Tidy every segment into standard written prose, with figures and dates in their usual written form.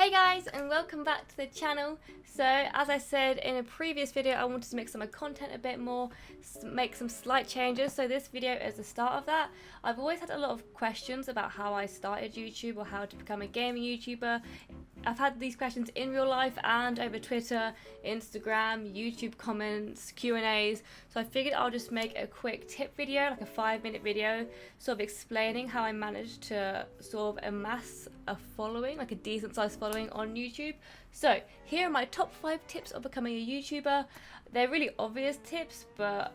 Hey guys, and welcome back to the channel. So as I said in a previous video, I wanted to mix up my content a bit more, make some slight changes. So this video is the start of that. I've always had a lot of questions about how I started YouTube or how to become a gaming YouTuber. I've had these questions in real life and over Twitter, Instagram, YouTube comments, Q&As. So I figured I'll just make a quick tip video, like a 5-minute video, sort of explaining how I managed to sort of amass a following, like a decent sized following on YouTube. So here are my top 5 tips of becoming a YouTuber. They're really obvious tips, but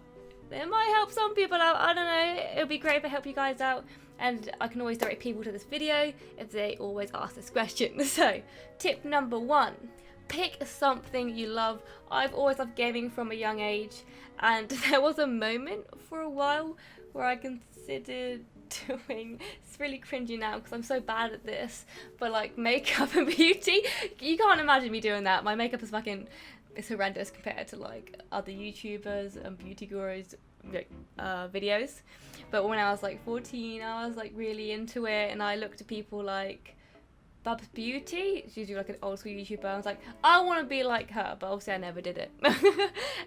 they might help some people out. I don't know. It'll be great if I help you guys out. And I can always direct people to this video if they always ask this question. So, tip number 1. Pick something you love. I've always loved gaming from a young age, and there was a moment for a while where I considered doing, it's really cringy now because I'm so bad at this, but like makeup and beauty. You can't imagine me doing that. My makeup is fucking, it's horrendous compared to like other YouTubers and beauty gurus videos. But when I was like 14, I was like really into it, and I looked at people like Bubs Beauty. She's usually like an old school YouTuber. I was like, I want to be like her, but obviously I never did it.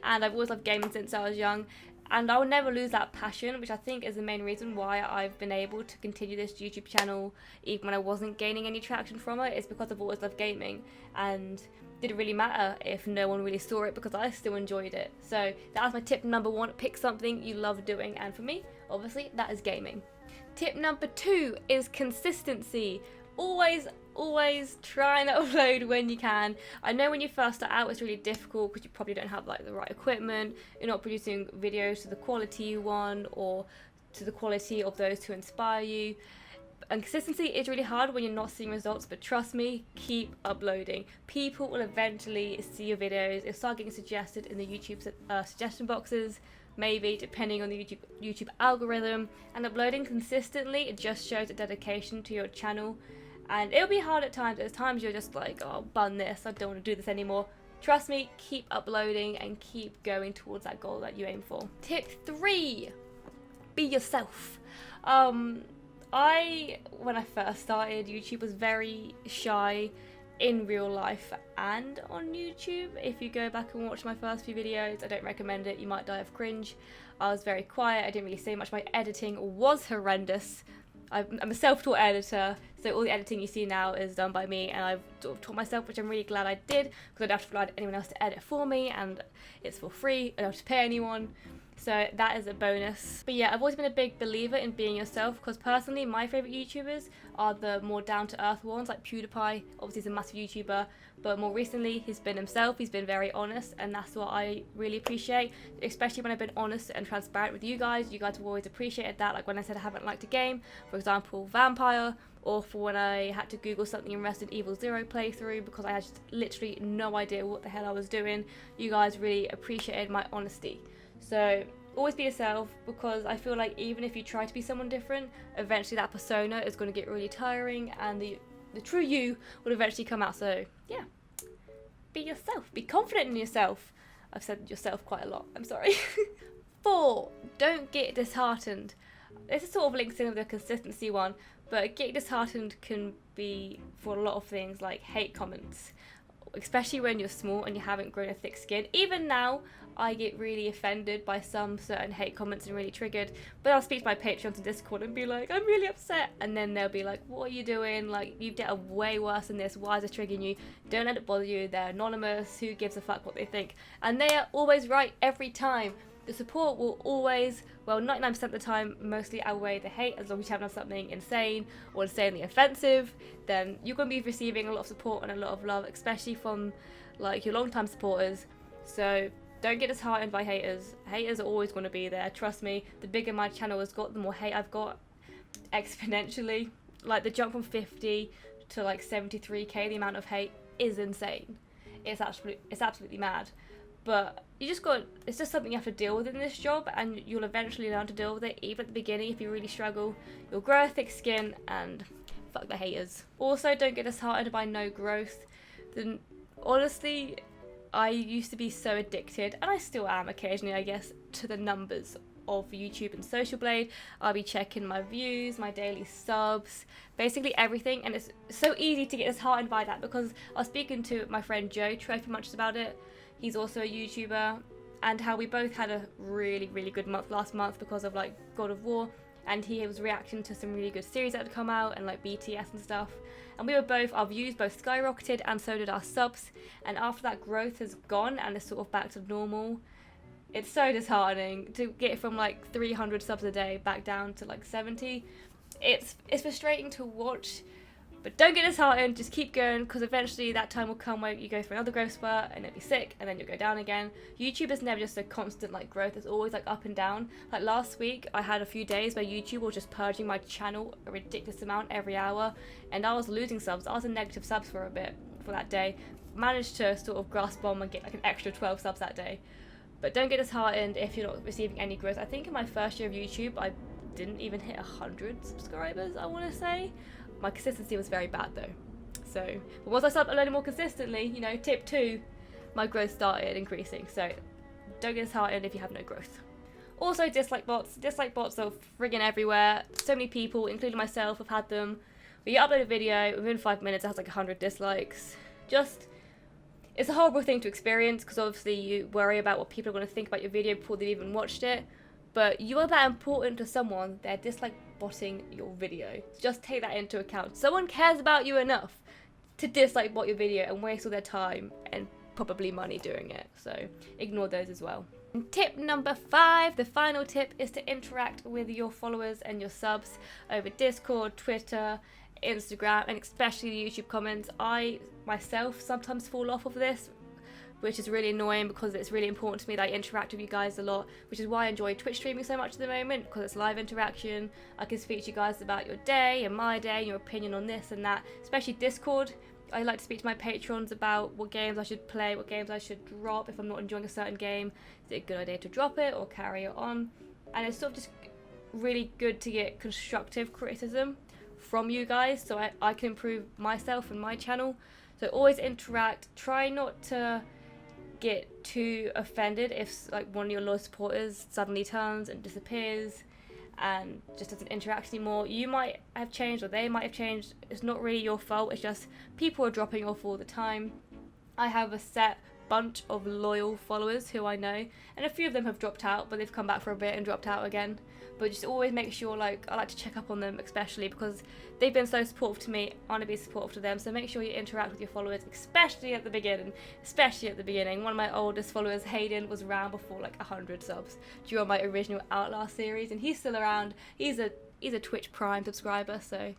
And I've always loved gaming since I was young, and I will never lose that passion, which I think is the main reason why I've been able to continue this YouTube channel even when I wasn't gaining any traction from it. It's because I've always loved gaming, and didn't really matter if no one really saw it because I still enjoyed it. So that was my tip number 1, pick something you love doing, and for me, obviously, that is gaming. Tip number 2 is consistency. Always try and upload when you can. I know when you first start out it's really difficult because you probably don't have like the right equipment, you're not producing videos to the quality you want or to the quality of those who inspire you. And consistency is really hard when you're not seeing results, but trust me, keep uploading. People will eventually see your videos. It'll start getting suggested in the YouTube suggestion boxes, maybe, depending on the YouTube algorithm. And uploading consistently, it just shows a dedication to your channel. And it'll be hard at times. There's times you're just like, oh, bun this, I don't want to do this anymore. Trust me, keep uploading and keep going towards that goal that you aim for. Tip 3, be yourself. When I first started, YouTube was very shy in real life and on YouTube. If you go back and watch my first few videos, I don't recommend it, you might die of cringe. I was very quiet, I didn't really say much, my editing was horrendous. I'm a self-taught editor, so all the editing you see now is done by me, and I've sort of taught myself, which I'm really glad I did, because I don't have to rely on anyone else to edit for me, and it's for free, I don't have to pay anyone. So that is a bonus. But yeah, I've always been a big believer in being yourself, because personally my favourite YouTubers are the more down-to-earth ones, like PewDiePie. Obviously he's a massive YouTuber, but more recently he's been himself, he's been very honest, and that's what I really appreciate, especially when I've been honest and transparent with you guys. You guys have always appreciated that, like when I said I haven't liked a game, for example Vampire, or for when I had to Google something in Resident Evil 0 playthrough because I had just literally no idea what the hell I was doing. You guys really appreciated my honesty. So always be yourself, because I feel like even if you try to be someone different, eventually that persona is going to get really tiring, and the true you will eventually come out. So yeah, be yourself, be confident in yourself. I've said yourself quite a lot, I'm sorry. 4, don't get disheartened. This is sort of links in with the consistency one, but getting disheartened can be for a lot of things, like hate comments, especially when you're small and you haven't grown a thick skin. Even now, I get really offended by some certain hate comments and really triggered, but I'll speak to my Patreons and Discord and be like, I'm really upset, and then they'll be like, what are you doing? Like, you've done a way worse than this, why is it triggering you? Don't let it bother you, they're anonymous, who gives a fuck what they think? And they are always right every time. The support will always, well, 99% of the time, mostly outweigh the hate. As long as you haven't done something insane or insanely offensive, then you're going to be receiving a lot of support and a lot of love, especially from like your long-time supporters. So don't get disheartened by haters. Haters are always going to be there, trust me. The bigger my channel has got, the more hate I've got exponentially. Like the jump from 50 to like 73k, the amount of hate is insane. It's absolutely mad. But you just got, it's just something you have to deal with in this job, and you'll eventually learn to deal with it. Even at the beginning, if you really struggle, you'll grow a thick skin, and fuck the haters. Also, don't get disheartened by no growth. Then honestly, I used to be so addicted, and I still am occasionally, I guess, to the numbers of YouTube and Social Blade. I'll be checking my views, my daily subs, basically everything, and it's so easy to get disheartened by that because I was speaking to my friend Joe Trophy Munchers about it. He's also a YouTuber, and how we both had a really, really good month last month because of like God of War, and he was reacting to some really good series that had come out and like BTS and stuff, and we were both, our views both skyrocketed and so did our subs, and after that growth has gone and is sort of back to normal. It's so disheartening to get from like 300 subs a day back down to like 70. It's frustrating to watch, but don't get disheartened, just keep going, because eventually that time will come where you go through another growth spurt and it'll be sick and then you'll go down again. YouTube is never just a constant like growth, it's always like up and down. Like last week I had a few days where YouTube was just purging my channel a ridiculous amount every hour, and I was losing subs. I was in negative subs for a bit for that day. Managed to sort of grasp on and get like an extra 12 subs that day. But don't get disheartened if you're not receiving any growth. I think in my first year of YouTube I didn't even hit 100 subscribers, I want to say. My consistency was very bad though. So, but once I started uploading more consistently, you know, tip 2, my growth started increasing. So don't get disheartened if you have no growth. Also, dislike bots. Dislike bots are friggin' everywhere. So many people, including myself, have had them. When you upload a video, within 5 minutes it has like 100 dislikes. It's a horrible thing to experience because obviously you worry about what people are going to think about your video before they've even watched it. But you are that important to someone, they're dislike botting your video. So just take that into account. Someone cares about you enough to dislike bot your video and waste all their time and probably money doing it. So ignore those as well. And tip number 5, the final tip, is to interact with your followers and your subs over Discord, Twitter, Instagram, and especially the YouTube comments. I myself sometimes fall off of this, which is really annoying because it's really important to me that I interact with you guys a lot, which is why I enjoy Twitch streaming so much at the moment, because it's live interaction. I can speak to you guys about your day and my day, your opinion on this and that, especially Discord. I like to speak to my patrons about what games I should play, what games I should drop if I'm not enjoying a certain game. Is it a good idea to drop it or carry it on? And it's sort of just really good to get constructive criticism from you guys so I can improve myself and my channel. So always interact. Try not to get too offended if like one of your loyal supporters suddenly turns and disappears and just doesn't interact anymore. You might have changed or they might have changed. It's not really your fault, it's just people are dropping off all the time. I have a set bunch of loyal followers who I know, and a few of them have dropped out, but they've come back for a bit and dropped out again. But just always make sure, like, I like to check up on them, especially because they've been so supportive to me. I want to be supportive to them, so make sure you interact with your followers, especially at the beginning. One of my oldest followers, Hayden, was around before like 100 subs during my original Outlast series, and he's still around. He's a Twitch Prime subscriber, so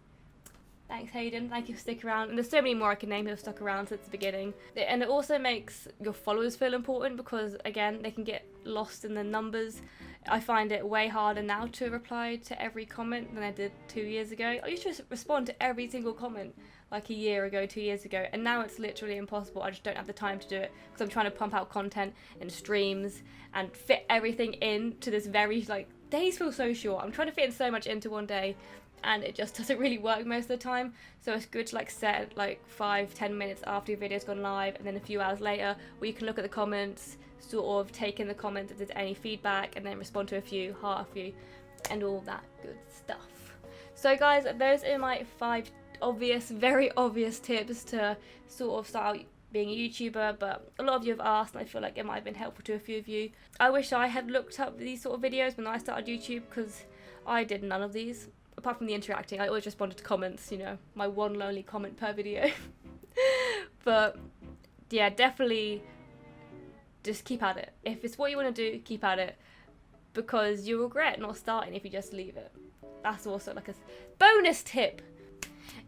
thanks Hayden, thank you for sticking around. And there's so many more I can name who have stuck around since the beginning. And it also makes your followers feel important because, again, they can get lost in the numbers. I find it way harder now to reply to every comment than I did 2 years ago. I used to respond to every single comment like a year ago, 2 years ago, and now it's literally impossible. I just don't have the time to do it because I'm trying to pump out content and streams and fit everything into this very, like, days feel so short. I'm trying to fit in so much into one day, and it just doesn't really work most of the time. So it's good to like set like 5-10 minutes after your video's gone live, and then a few hours later where you can look at the comments, sort of take in the comments if there's any feedback, and then respond to a few, heart a few, and all that good stuff. So guys, those are my 5 obvious, very obvious tips to sort of start out being a YouTuber, but a lot of you have asked and I feel like it might have been helpful to a few of you. I wish I had looked up these sort of videos when I started YouTube, because I did none of these. Apart from the interacting, I always responded to comments, you know, my one lonely comment per video. But yeah, definitely just keep at it. If it's what you want to do, keep at it, because you'll regret not starting if you just leave it. That's also like a bonus tip.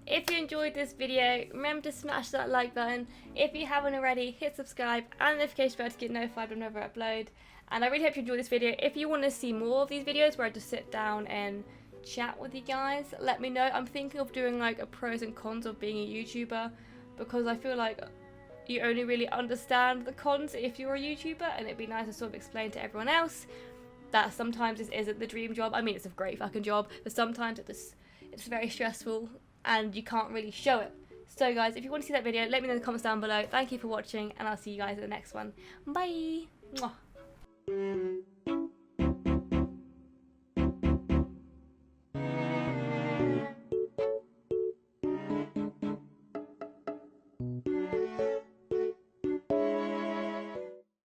If you enjoyed this video, remember to smash that like button. If you haven't already, hit subscribe and the notification bell to get notified whenever I upload. And I really hope you enjoyed this video. If you want to see more of these videos where I just sit down and chat with you guys, let me know. I'm thinking of doing like a pros and cons of being a YouTuber, because I feel like you only really understand the cons if you're a YouTuber, and it'd be nice to sort of explain to everyone else that sometimes this isn't the dream job. I mean, it's a great fucking job, but sometimes it's very stressful and you can't really show it. So guys, if you want to see that video, let me know in the comments down below. Thank you for watching, and I'll see you guys in the next one. Bye! Mwah.